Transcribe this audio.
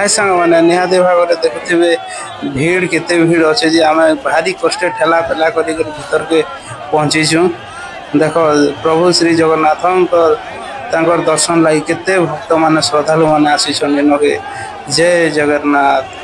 हाय सांग मैंने निहाती भाव में देखुवे भीड़ केते भीड़ अच्छे जे आम भारी कष्ट ठेला पेला कर भीतर के पहुँचीचु। देख प्रभु श्री जगन्नाथ दर्शन लगी केते भक्त मान श्रद्धालु मैंने आसी जय जगन्नाथ।